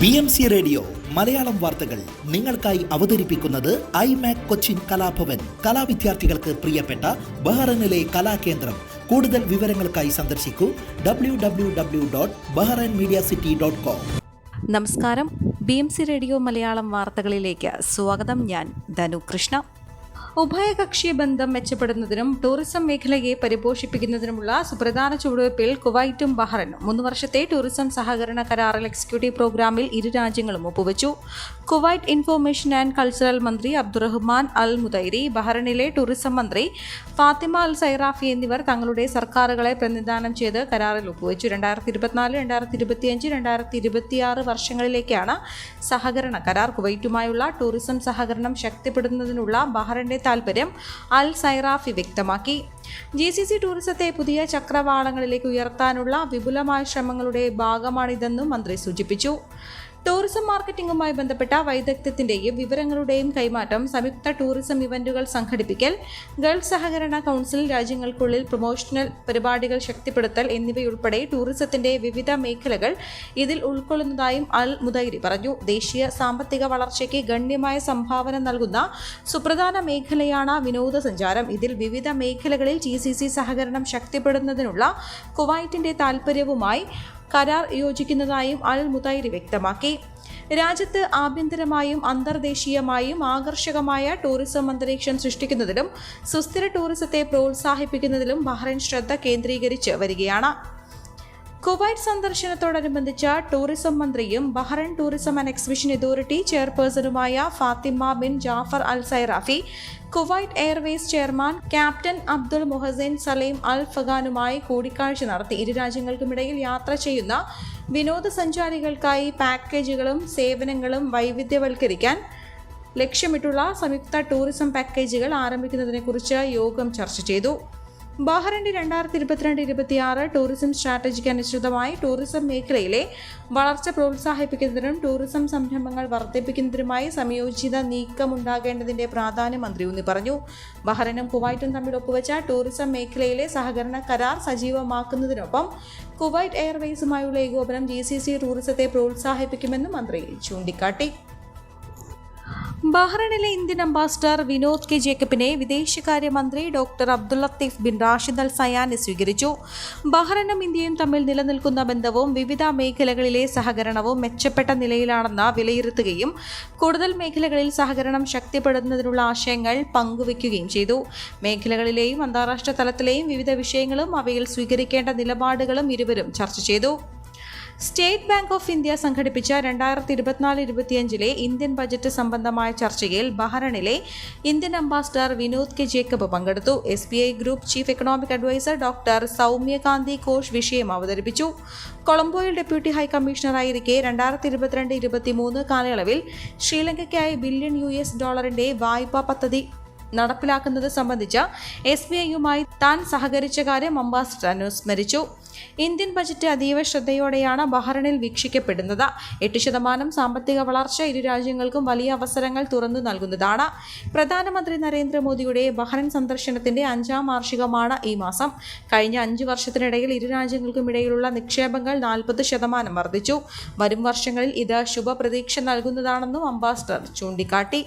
BMC radio Malayalam വാർത്തകൾ നിങ്ങൾക്കായി അവതരിപ്പിക്കുന്നത് ഐമാക് കൊച്ചിൻ കലാഭവൻ. കലാവിദ്യാർത്ഥികൾക്ക് പ്രിയപ്പെട്ട ബഹ്റൈനിലെ കലാകേന്ദ്രം. കൂടുതൽ വിവരങ്ങൾക്കായി സന്ദർശിക്കൂ www.bahrainmediacity.com. നമസ്കാരം. BMC റേഡിയോ മലയാളം വാർത്തകളിലേക്ക് സ്വാഗതം. ഞാൻ ധനു കൃഷ്ണ. ഉഭയകക്ഷി ബന്ധം മെച്ചപ്പെടുന്നതിനും ടൂറിസം മേഖലയെ പരിപോഷിപ്പിക്കുന്നതിനുമുള്ള സുപ്രധാന ചുവടുവയ്പിൽ കുവൈറ്റും ബഹ്റൈനും 3 വർഷത്തെ ടൂറിസം സഹകരണ കരാറിൽ എക്സിക്യൂട്ടീവ് പ്രോഗ്രാമിൽ ഇരു രാജ്യങ്ങളും ഒപ്പുവച്ചു. കുവൈറ്റ് ഇൻഫർമേഷൻ ആൻഡ് കൾച്ചറൽ മന്ത്രി അബ്ദുറഹ്മാൻ അൽ മുതൈരി, ബഹ്റൈനിലെ ടൂറിസം മന്ത്രി ഫാത്തിമ അൽ സൈറാഫി എന്നിവർ തങ്ങളുടെ സർക്കാരുകളെ പ്രതിനിധാനം ചെയ്ത് കരാറിൽ ഒപ്പുവച്ചു. 2024, 2025, 2026 വർഷങ്ങളിലേക്കാണ് സഹകരണ കരാർ. കുവൈറ്റുമായുള്ള ടൂറിസം സഹകരണം ശക്തിപ്പെടുത്തുന്നതിനുള്ള ബഹ്റൈന്റെ താൽപര്യം അൽ സൈറാഫി വ്യക്തമാക്കി. GCC ടൂറിസത്തെ പുതിയ ചക്രവാളങ്ങളിലേക്ക് ഉയർത്താനുള്ള വിപുലമായ ശ്രമങ്ങളുടെ ഭാഗമാണിതെന്നും മന്ത്രി സൂചിപ്പിച്ചു. ടൂറിസം മാർക്കറ്റിംഗുമായി ബന്ധപ്പെട്ട വൈദഗ്ധ്യത്തിന്റെയും വിവരങ്ങളുടെയും കൈമാറ്റം, സംയുക്ത ടൂറിസം ഇവന്റുകൾ സംഘടിപ്പിക്കൽ, ഗൾഫ് സഹകരണ കൗൺസിൽ രാജ്യങ്ങൾക്കുള്ളിൽ പ്രൊമോഷണൽ പരിപാടികൾ ശക്തിപ്പെടുത്തൽ എന്നിവയുൾപ്പെടെ ടൂറിസത്തിന്റെ വിവിധ മേഖലകൾ ഇതിൽ ഉൾക്കൊള്ളുന്നതായും അൽ മുതൈരി പറഞ്ഞു. ദേശീയ സാമ്പത്തിക വളർച്ചയ്ക്ക് ഗണ്യമായ സംഭാവന നൽകുന്ന സുപ്രധാന മേഖലയാണ് വിനോദസഞ്ചാരം. ഇതിൽ വിവിധ മേഖലകളിൽ GCC സഹകരണം ശക്തിപ്പെടുത്തുന്നതിനുള്ള കുവൈറ്റിന്റെ താൽപര്യവുമായി കരാർ യോജിക്കുന്നതായും അൽ മുതൈരി വ്യക്തമാക്കി. രാജ്യത്ത് ആഭ്യന്തരമായും അന്തർദേശീയമായും ആകർഷകമായ ടൂറിസം അന്തരീക്ഷം സൃഷ്ടിക്കുന്നതിലും സുസ്ഥിര ടൂറിസത്തെ പ്രോത്സാഹിപ്പിക്കുന്നതിലും ബഹ്റൈൻ ശ്രദ്ധ കേന്ദ്രീകരിച്ച് വരികയാണ്. കുവൈറ്റ് സന്ദർശനത്തോടനുബന്ധിച്ച ടൂറിസം മന്ത്രിയും Bahrain tourism and exhibition authority ചെയർപേഴ്സണുമായ Fatima bin Jaffar Al Sairafi, Kuwait Airways chairman captain Abdul Muhsin Saleem Al ഫഗാനുമായി കൂടിക്കാഴ്ച നടത്തി. ഇരു രാജ്യങ്ങൾക്കുമിടയിൽ യാത്ര ചെയ്യുന്ന വിനോദസഞ്ചാരികൾക്കായി പാക്കേജുകളും സേവനങ്ങളും വൈവിധ്യവൽക്കരിക്കാൻ ലക്ഷ്യമിട്ടുള്ള സംയുക്ത ടൂറിസം പാക്കേജുകൾ ആരംഭിക്കുന്നതിനെക്കുറിച്ച് യോഗം ചർച്ച ചെയ്തു. ബഹ്റൈന്റെ 2022-26 ടൂറിസം സ്ട്രാറ്റജിക്ക് അനുസൃതമായി ടൂറിസം മേഖലയിലെ വളർച്ച പ്രോത്സാഹിപ്പിക്കുന്നതിനും ടൂറിസം സംരംഭങ്ങൾ വർദ്ധിപ്പിക്കുന്നതിനുമായി സംയോജിത നീക്കമുണ്ടാകേണ്ടതിന്റെ പ്രാധാന്യം മന്ത്രി ഊന്നി പറഞ്ഞു. ബഹ്റൈനും കുവൈറ്റും തമ്മിൽ ഒപ്പുവെച്ച ടൂറിസം മേഖലയിലെ സഹകരണ കരാർ സജീവമാക്കുന്നതിനൊപ്പം കുവൈറ്റ് എയർവേസുമായുള്ള ഏകോപനം GCC ടൂറിസത്തെ പ്രോത്സാഹിപ്പിക്കുമെന്നും മന്ത്രി ചൂണ്ടിക്കാട്ടി. ബഹ്റൈനിലെ ഇന്ത്യൻ അംബാസിഡർ വിനോദ് കെ ജേക്കബിനെ വിദേശകാര്യമന്ത്രി doctor Abdul Latif bin Rashid Al Zayani സ്വീകരിച്ചു. ബഹ്റൈനും ഇന്ത്യയും തമ്മിൽ നിലനിൽക്കുന്ന ബന്ധവും വിവിധ മേഖലകളിലെ സഹകരണവും മെച്ചപ്പെട്ട നിലയിലാണെന്ന് വിലയിരുത്തുകയും കൂടുതൽ മേഖലകളിൽ സഹകരണം ശക്തിപ്പെടുത്തുന്നതിനുള്ള ആശയങ്ങൾ പങ്കുവയ്ക്കുകയും ചെയ്തു. മേഖലകളിലെയും അന്താരാഷ്ട്ര തലത്തിലെയും വിവിധ വിഷയങ്ങളും അവയിൽ സ്വീകരിക്കേണ്ട നിലപാടുകളും ഇരുവരും ചർച്ച ചെയ്തു. സ്റ്റേറ്റ് ബാങ്ക് ഓഫ് ഇന്ത്യ സംഘടിപ്പിച്ച 2024-25 ഇന്ത്യൻ ബജറ്റ് സംബന്ധമായ ചർച്ചയിൽ ബഹ്റൈനിലെ Indian ambassador Vinod K Jacob പങ്കെടുത്തു. SBI group chief economic adviser doctor Soumyakanti Ghosh വിഷയം അവതരിപ്പിച്ചു. കൊളംബോയിൽ ഡെപ്യൂട്ടി ഹൈക്കമ്മീഷണറായിരിക്കെ 2022-23 കാലയളവിൽ ശ്രീലങ്കയ്ക്കായി ബില്യൺ US$ വായ്പാ പദ്ധതി നടപ്പിലാക്കുന്നത് സംബന്ധിച്ച SBIയുമായി താൻ സഹകരിച്ച കാര്യം അംബാസിഡർ അനുസ്മരിച്ചു. ഇന്ത്യൻ ബജറ്റ് അതീവ ശ്രദ്ധയോടെയാണ് ബഹ്റൈനിൽ വീക്ഷിക്കപ്പെടുന്നത്. 8% സാമ്പത്തിക വളർച്ച ഇരു രാജ്യങ്ങൾക്കും വലിയ അവസരങ്ങൾ തുറന്നു നൽകുന്നതാണ്. പ്രധാനമന്ത്രി നരേന്ദ്രമോദിയുടെ ബഹ്റൈൻ സന്ദർശനത്തിന്റെ 5ാം വാർഷികമാണ് ഈ മാസം. കഴിഞ്ഞ 5 വർഷത്തിനിടയിൽ ഇരു രാജ്യങ്ങൾക്കും ഇടയിലുള്ള നിക്ഷേപങ്ങൾ 40% വർദ്ധിച്ചു. വരും വർഷങ്ങളിൽ ഇത് ശുഭപ്രതീക്ഷ നൽകുന്നതാണെന്നും അംബാസിഡർ ചൂണ്ടിക്കാട്ടി.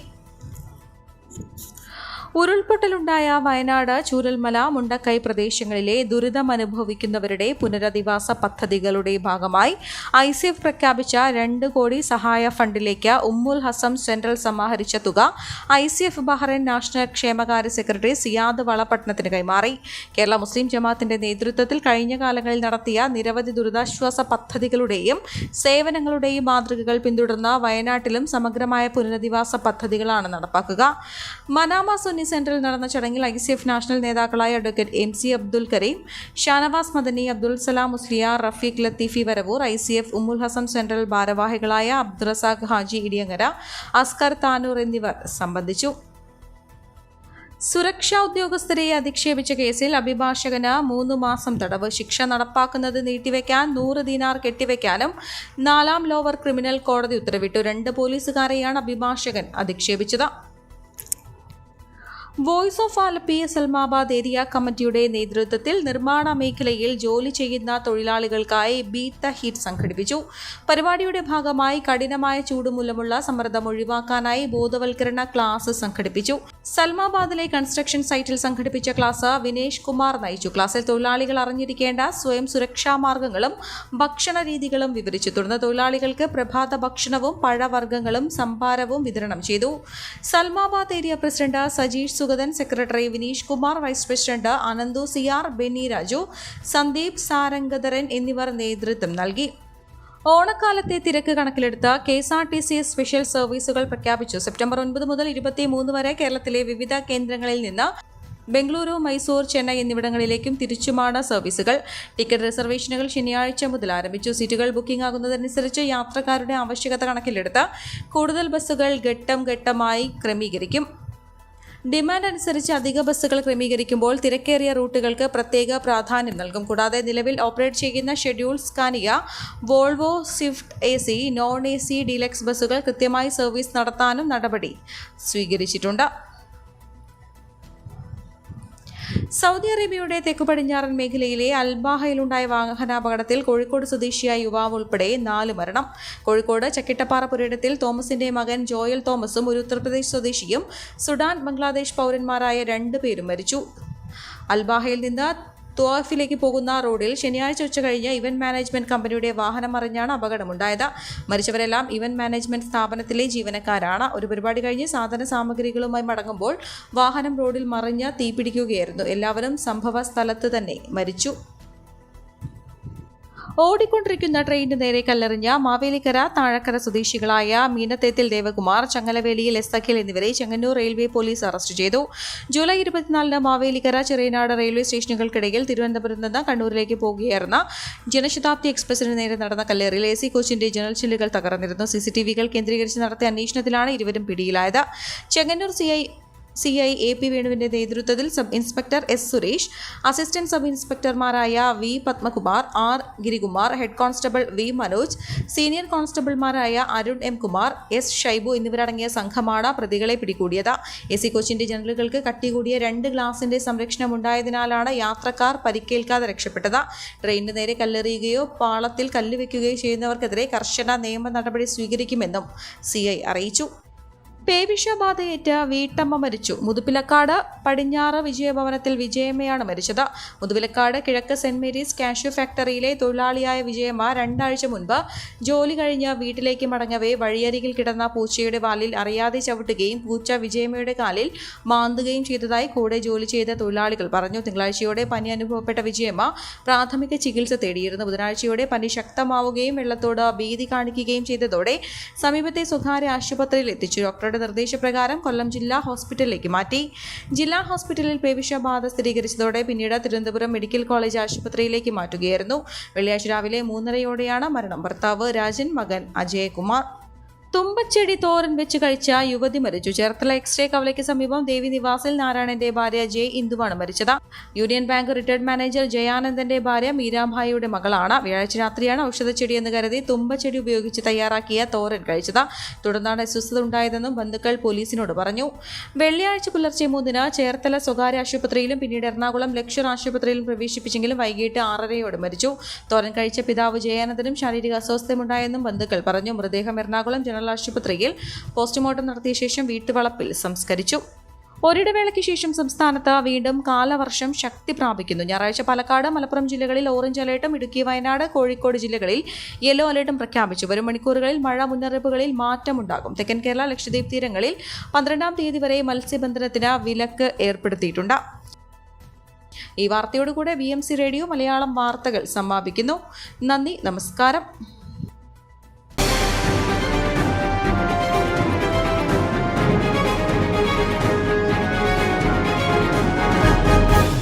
ഉരുൾപൊട്ടലുണ്ടായ വയനാട്, ചൂരൽമല, മുണ്ടക്കൈ പ്രദേശങ്ങളിലെ ദുരിതമനുഭവിക്കുന്നവരുടെ പുനരധിവാസ പദ്ധതികളുടെ ഭാഗമായി ICF പ്രഖ്യാപിച്ച 2 കോടി സഹായ ഫണ്ടിലേക്ക് ഉമ്മുൽ ഹസം സെൻട്രൽ സമാഹരിച്ച തുക ICF ബഹ്റൈൻ നാഷണൽ ക്ഷേമകാര്യ സെക്രട്ടറി സിയാദ് വളപട്ടണത്തിന് കൈമാറി. കേരള മുസ്ലിം ജമാഅത്തിന്റെ നേതൃത്വത്തിൽ കഴിഞ്ഞ കാലങ്ങളിൽ നടത്തിയ നിരവധി ദുരിതാശ്വാസ പദ്ധതികളുടെയും സേവനങ്ങളുടെയും മാതൃകകൾ പിന്തുടർന്ന വയനാട്ടിലും സമഗ്രമായ പുനരധിവാസ പദ്ധതികളാണ് നടപ്പാക്കുക. മനാമ സുന്നി സെന്ററിൽ നടന്ന ചടങ്ങിൽ ICF നാഷണൽ നേതാക്കളായ advocate MC Abdul Kareem, Shanavas Madani, Abdul Salam Musliyar, Rafeeq Latheefi Varavoor, ICF ഉമ്മുൽ ഹസം സെൻട്രൽ ഭാരവാഹികളായ അബ്ദുറസാഖ് ഹാജി ഇടിയങ്ങര, അസ്കർ താനൂർ എന്നിവർ സംബന്ധിച്ചു. സുരക്ഷാ ഉദ്യോഗസ്ഥരെ അധിക്ഷേപിച്ച കേസിൽ അഭിഭാഷകന് 3 മാസം തടവ് ശിക്ഷ നടപ്പാക്കുന്നത് നീട്ടിവെക്കാൻ 100 ദിനാർ കെട്ടിവെക്കാനും 4ാം ലോവർ ക്രിമിനൽ കോടതി ഉത്തരവിട്ടു. 2 പോലീസുകാരെയാണ് അഭിഭാഷകൻ അധിക്ഷേപിച്ചത്. Voice of Alleppey Salmabad area കമ്മിറ്റിയുടെ നേതൃത്വത്തിൽ നിർമ്മാണ മേഖലയിൽ ജോലി ചെയ്യുന്ന തൊഴിലാളികൾക്കായി ബീറ്റ് ദ ഹീറ്റ് സംഘടിപ്പിച്ചു. പരിപാടിയുടെ ഭാഗമായി കഠിനമായ ചൂട് മൂലമുള്ള സമ്മർദ്ദം ഒഴിവാക്കാനായി ബോധവൽക്കരണ ക്ലാസ് സംഘടിപ്പിച്ചു. സൽമാബാദിലെ കൺസ്ട്രക്ഷൻ സൈറ്റിൽ സംഘടിപ്പിച്ച ക്ലാസ് വിനേഷ് കുമാർ നയിച്ചു. ക്ലാസ്സിൽ തൊഴിലാളികൾ അറിഞ്ഞിരിക്കേണ്ട സ്വയം സുരക്ഷാ മാർഗങ്ങളും ഭക്ഷണ രീതികളും വിവരിച്ചു. തുടർന്ന് തൊഴിലാളികൾക്ക് പ്രഭാത ഭക്ഷണവും പഴവർഗ്ഗങ്ങളും സംഭാരവും വിതരണം ചെയ്തു. Salmabad area president Sajeesh Sugathan, secretary Vineesh Kumar, vice president Ananthu Siyar, Benny Raju, Sandeep Sarangadharan എന്നിവർ നേതൃത്വം നൽകി. ഓണക്കാലത്തെ തിരക്ക് കണക്കിലെടുത്ത് KSRTC സ്പെഷ്യൽ സർവീസുകൾ പ്രഖ്യാപിച്ചു. സെപ്റ്റംബർ 9 മുതൽ 23 വരെ കേരളത്തിലെ വിവിധ കേന്ദ്രങ്ങളിൽ നിന്ന് ബംഗളൂരു, മൈസൂർ, ചെന്നൈ എന്നിവിടങ്ങളിലേക്കും തിരിച്ചുമാണ് സർവീസുകൾ. ടിക്കറ്റ് റിസർവേഷനുകൾ ശനിയാഴ്ച മുതൽ ആരംഭിച്ചു. സീറ്റുകൾ ബുക്കിംഗ് ആകുന്നതനുസരിച്ച് യാത്രക്കാരുടെ ആവശ്യകത കണക്കിലെടുത്ത് കൂടുതൽ ബസ്സുകൾ ഘട്ടം ഘട്ടമായി ക്രമീകരിക്കും. ഡിമാൻഡ് അനുസരിച്ച് അധിക ബസ്സുകൾ ക്രമീകരിക്കുമ്പോൾ തിരക്കേറിയ റൂട്ടുകൾക്ക് പ്രത്യേക പ്രാധാന്യം നൽകും. കൂടാതെ നിലവിൽ ഓപ്പറേറ്റ് ചെയ്യുന്ന schedule, Scania, Volvo, Swift AC, non AC, deluxe ബസ്സുകൾ കൃത്യമായി സർവീസ് നടത്താനും നടപടി സ്വീകരിച്ചിട്ടുണ്ട്. സൗദി അറേബ്യയുടെ തെക്കു പടിഞ്ഞാറൻ മേഖലയിലെ അൽബാഹയിലുണ്ടായ വാഹനാപകടത്തിൽ കോഴിക്കോട് സ്വദേശിയായ യുവാവ് ഉൾപ്പെടെ 4 മരണം. കോഴിക്കോട് ചക്കിട്ടപ്പാറ പുരയിടത്തിൽ തോമസിന്റെ മകൻ ജോയൽ തോമസും ഒരു ഉത്തർപ്രദേശ് സ്വദേശിയും സുഡാൻ, ബംഗ്ലാദേശ് പൗരന്മാരായ 2 പേരും മരിച്ചു. അൽബാഹയിൽ നിന്ന് ത്വാഫിലേക്ക് പോകുന്ന റോഡിൽ ശനിയാഴ്ച ഉച്ചകഴിഞ്ഞ് ഇവന്റ് മാനേജ്മെന്റ് കമ്പനിയുടെ വാഹനം മറിഞ്ഞാണ് അപകടമുണ്ടായത്. മരിച്ചവരെല്ലാം ഇവന്റ് മാനേജ്മെന്റ് സ്ഥാപനത്തിലെ ജീവനക്കാരാണ്. ഒരു പരിപാടി കഴിഞ്ഞ് സാധന സാമഗ്രികളുമായി മടങ്ങുമ്പോൾ വാഹനം റോഡിൽ മറിഞ്ഞ് തീപിടിക്കുകയായിരുന്നു. എല്ലാവരും സംഭവ സ്ഥലത്ത് തന്നെ മരിച്ചു. ഓടിക്കൊണ്ടിരിക്കുന്ന ട്രെയിനിന് നേരെ കല്ലെറിഞ്ഞ മാവേലിക്കര താഴക്കര സ്വദേശികളായ മീനത്തേത്തിൽ ദേവകുമാർ, ചങ്ങലവേലിയിൽ S. അഖിൽ എന്നിവരെ ചെങ്ങന്നൂർ റെയിൽവേ പോലീസ് അറസ്റ്റ് ചെയ്തു. ജൂലൈ 24 മാവേലിക്കര, ചെറിയനാട് റെയിൽവേ സ്റ്റേഷനുകൾക്കിടയിൽ തിരുവനന്തപുരത്ത് നിന്ന് കണ്ണൂരിലേക്ക് പോകുകയായിരുന്ന ജനശതാബ്ദി എക്സ്പ്രസിന് നേരെ നടന്ന കല്ലേറിൽ AC കോച്ചിന്റെ ജനൽ ചില്ലുകൾ തകർന്നിരുന്നു. CCTV-കൾ കേന്ദ്രീകരിച്ച് നടത്തിയ അന്വേഷണത്തിലാണ് ഇരുവരും പിടിയിലായത്. ചെങ്ങന്നൂർ CI AP വേണുവിന്റെ നേതൃത്വത്തിൽ sub inspector S. Suresh, assistant sub ഇൻസ്പെക്ടർമാരായ V. Padmakumar, R. Girikumar, head constable V. Manoj, senior കോൺസ്റ്റബിൾമാരായ അരുൺ M. കുമാർ, S. ഷൈബു എന്നിവരടങ്ങിയ സംഘമാണ് പ്രതികളെ പിടികൂടിയത്. AC കോച്ചിന്റെ ജനലുകൾക്ക് കട്ടികൂടിയ 2 ഗ്ലാസിന്റെ സംരക്ഷണമുണ്ടായതിനാലാണ് യാത്രക്കാർ പരിക്കേൽക്കാതെ രക്ഷപ്പെട്ടത്. ട്രെയിനിന് നേരെ കല്ലെറിയുകയോ പാളത്തിൽ കല്ലുവെക്കുകയോ ചെയ്യുന്നവർക്കെതിരെ കർശന നിയമ നടപടി സ്വീകരിക്കുമെന്നും CI അറിയിച്ചു. പേവിഷബാധയേറ്റ വീട്ടമ്മ മരിച്ചു. മുതുപ്പിലക്കാട് പടിഞ്ഞാറ് വിജയഭവനത്തിൽ വിജയമ്മയാണ് മരിച്ചത്. മുതുപ്പിലക്കാട് കിഴക്ക് സെന്റ് മേരീസ് കാഷ്യൂ ഫാക്ടറിയിലെ തൊഴിലാളിയായ വിജയമ്മ 2 ആഴ്ച മുൻപ് ജോലി കഴിഞ്ഞ് വീട്ടിലേക്ക് മടങ്ങവേ വഴിയരികിൽ കിടന്ന പൂച്ചയുടെ വാലിൽ അറിയാതെ ചവിട്ടുകയും പൂച്ച വിജയമ്മയുടെ കാലിൽ മാന്തുകയും ചെയ്തതായി കൂടെ ജോലി ചെയ്ത തൊഴിലാളികൾ പറഞ്ഞു. തിങ്കളാഴ്ചയോടെ പനി അനുഭവപ്പെട്ട വിജയമ്മ പ്രാഥമിക ചികിത്സ തേടിയിരുന്നു. ബുധനാഴ്ചയോടെ പനി ശക്തമാവുകയും വെള്ളത്തോട് ഭീതി കാണിക്കുകയും ചെയ്തതോടെ സമീപത്തെ സ്വകാര്യ ആശുപത്രിയിൽ എത്തിച്ചു. ഡോക്ടറുടെ നിർദ്ദേശപ്രകാരം കൊല്ലം ജില്ലാ ഹോസ്പിറ്റലിലേക്ക് മാറ്റി. ജില്ലാ ഹോസ്പിറ്റലിൽ പേവിഷബാധ സ്ഥിരീകരിച്ചതോടെ പിന്നീട് തിരുവനന്തപുരം മെഡിക്കൽ കോളേജ് ആശുപത്രിയിലേക്ക് മാറ്റുകയായിരുന്നു. വെള്ളിയാഴ്ച രാവിലെ 3:30-ഓടെയാണ് മരണം. ഭർത്താവ് രാജൻ, മകൻ അജയകുമാർ. തുമ്പച്ചെടി തോരൻ വെച്ച് കഴിച്ച യുവതി മരിച്ചു. ചേർത്തല എക്സ്റേ കവലയ്ക്ക് സമീപം ദേവി നിവാസിൽ നാരായണന്റെ ഭാര്യ ജെ. ഇന്ദുവാണ് മരിച്ചത്. യൂണിയൻ ബാങ്ക് റിട്ടയർഡ് മാനേജർ ജയാനന്ദന്റെ ഭാര്യ മീരാഭായിയുടെ മകളാണ്. വ്യാഴാഴ്ച രാത്രിയാണ് ഔഷധച്ചെടി എന്ന് കരുതി തുമ്പച്ചെടി ഉപയോഗിച്ച് തയ്യാറാക്കിയ തോരൻ കഴിച്ചത്. തുടർന്നാണ് അസ്വസ്ഥത ഉണ്ടായതെന്നും ബന്ധുക്കൾ പോലീസിനോട് പറഞ്ഞു. വെള്ളിയാഴ്ച പുലർച്ചെ 3-ന് ചേർത്തല സ്വകാര്യ ആശുപത്രിയിലും പിന്നീട് എറണാകുളം ലക്ഷർ ആശുപത്രിയിലും പ്രവേശിപ്പിച്ചെങ്കിലും വൈകിട്ട് 6:30-ഓടെ മരിച്ചു. തോരൻ കഴിച്ച പിതാവ് ജയാനന്ദനും ശാരീരിക അസ്വസ്ഥതയുണ്ടായെന്നും ബന്ധുക്കൾ പറഞ്ഞു. മൃതദേഹം എറണാകുളം ജനറൽ ആശുപത്രിയിൽ പോസ്റ്റ്മോർട്ടം നടത്തിയ ശേഷം വീട്ടുവളപ്പിൽ സംസ്കരിച്ചു. ഒരിടവേളയ്ക്ക് ശേഷം സംസ്ഥാനത്ത് വീണ്ടും കാലവർഷം ശക്തി പ്രാപിക്കുന്നു. ഞായറാഴ്ച പാലക്കാട്, മലപ്പുറം ജില്ലകളിൽ ഓറഞ്ച് അലേർട്ടും ഇടുക്കി, വയനാട്, കോഴിക്കോട് ജില്ലകളിൽ യെല്ലോ അലേർട്ടും പ്രഖ്യാപിച്ചു. വരും മണിക്കൂറുകളിൽ മഴ മുന്നറിയിപ്പുകളിൽ മാറ്റമുണ്ടാകും. തെക്കൻ കേരള, ലക്ഷദ്വീപ് തീരങ്ങളിൽ 12-ാം തീയതി വരെ മത്സ്യബന്ധനത്തിന് വിലക്ക് ഏർപ്പെടുത്തിയിട്ടുണ്ട്. ഈ വാർത്തയോടുകൂടെ BMC റേഡിയോ മലയാളം വാർത്തകൾ സമാപിക്കുന്നു. നന്ദി, നമസ്കാരം.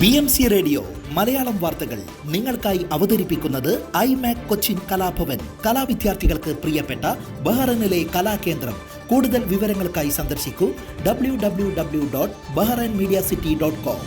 BMC റേഡിയോ മലയാളം വാർത്തകൾ നിങ്ങൾക്കായി അവതരിപ്പിക്കുന്നത് iMac കൊച്ചിൻ കലാഭവൻ. കലാവിദ്യാർത്ഥികൾക്ക് പ്രിയപ്പെട്ട ബഹ്റൈനിലെ കലാകേന്ദ്രം. കൂടുതൽ വിവരങ്ങൾക്കായി സന്ദർശിക്കൂ www.bahrainmediacity.com.